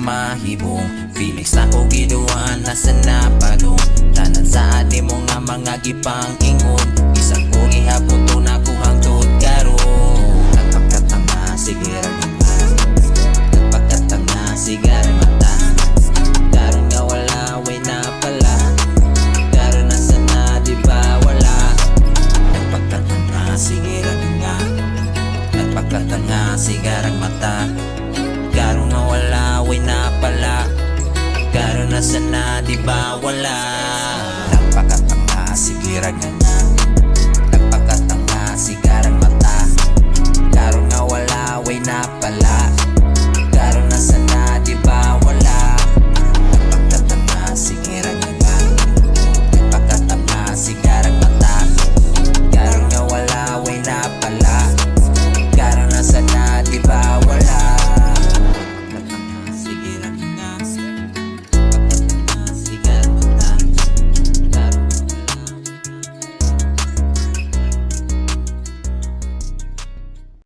mahibong Felix ako giduan na sa napalong Tanan sa ate mo nga mga gipang ingon Isa ko gihapon to na kuhang tuod karon Nagpagkatanga sige ragmata Nagpagkatanga sige ragmata Karon nga wala way na pala Karon na sana di ba wala Nagpagkatanga sige ragmata Nagpagkatanga sige ragmata Karon nga wala way na pala Karon na sana di ba wala Nagpakatanga sige ragmata